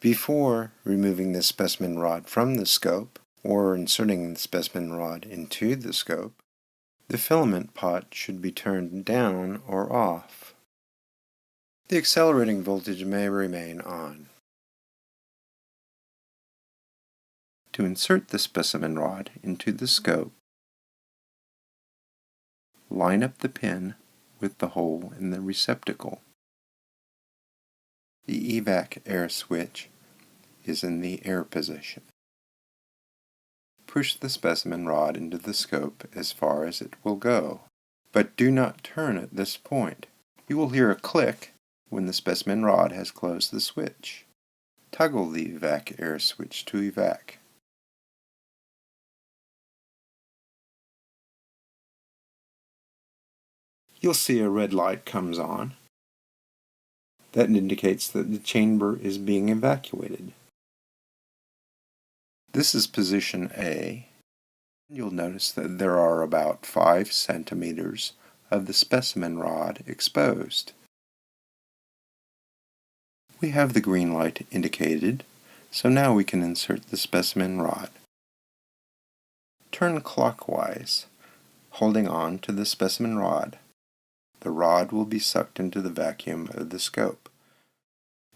Before removing the specimen rod from the scope, or inserting the specimen rod into the scope, the filament pot should be turned down or off. The accelerating voltage may remain on. To insert the specimen rod into the scope, line up the pin with the hole in the receptacle. The evac air switch is in the air position. Push the specimen rod into the scope as far as it will go, but do not turn at this point. You will hear a click when the specimen rod has closed the switch. Toggle the evac air switch to evac. You'll see a red light comes on. That indicates that the chamber is being evacuated. This is position A. You'll notice that there are about 5 centimeters of the specimen rod exposed. We have the green light indicated, so now we can insert the specimen rod. Turn clockwise, holding on to the specimen rod. The rod will be sucked into the vacuum of the scope.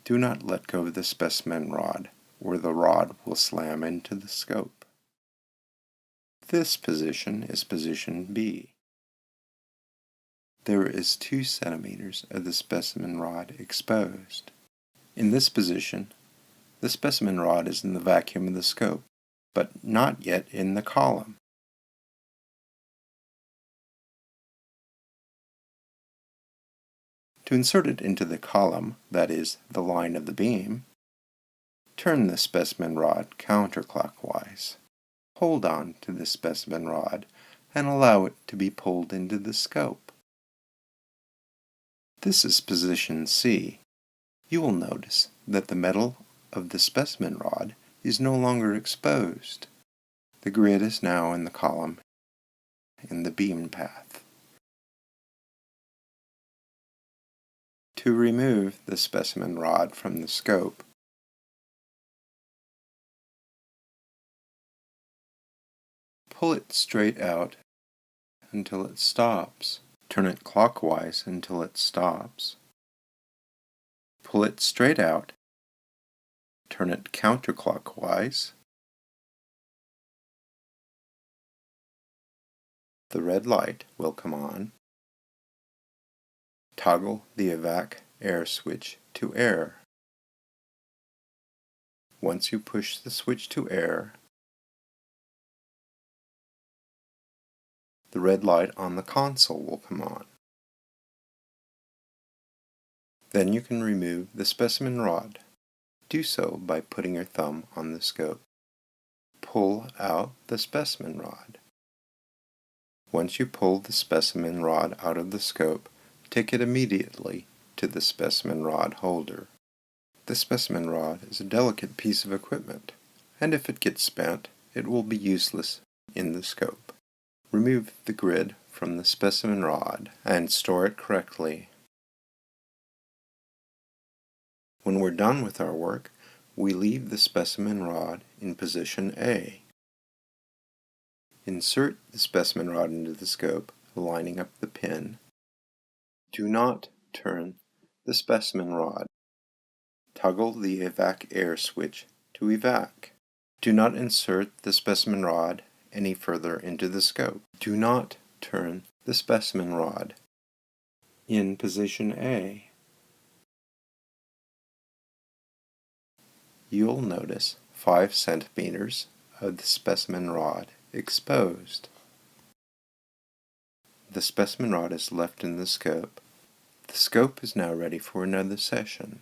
Do not let go of the specimen rod, or the rod will slam into the scope. This position is position B. There is 2 centimeters of the specimen rod exposed. In this position, the specimen rod is in the vacuum of the scope, but not yet in the column. To insert it into the column, that is, the line of the beam, turn the specimen rod counterclockwise. Hold on to the specimen rod and allow it to be pulled into the scope. This is position C. You will notice that the metal of the specimen rod is no longer exposed. The grid is now in the column in the beam path. To remove the specimen rod from the scope, pull it straight out until it stops. Turn it clockwise until it stops. Pull it straight out. Turn it counterclockwise. The red light will come on. Toggle the evac air switch to air. Once you push the switch to air, the red light on the console will come on. Then you can remove the specimen rod. Do so by putting your thumb on the scope. Pull out the specimen rod. Once you pull the specimen rod out of the scope, take it immediately to the specimen rod holder. The specimen rod is a delicate piece of equipment, and if it gets spent, it will be useless in the scope. Remove the grid from the specimen rod and store it correctly. When we're done with our work, we leave the specimen rod in position A. Insert the specimen rod into the scope, lining up the pin. Do not turn the specimen rod. Toggle the evac air switch to evac. Do not insert the specimen rod any further into the scope. Do not turn the specimen rod. In position A, you'll notice 5 centimeters of the specimen rod exposed. The specimen rod is left in the scope. The scope is now ready for another session.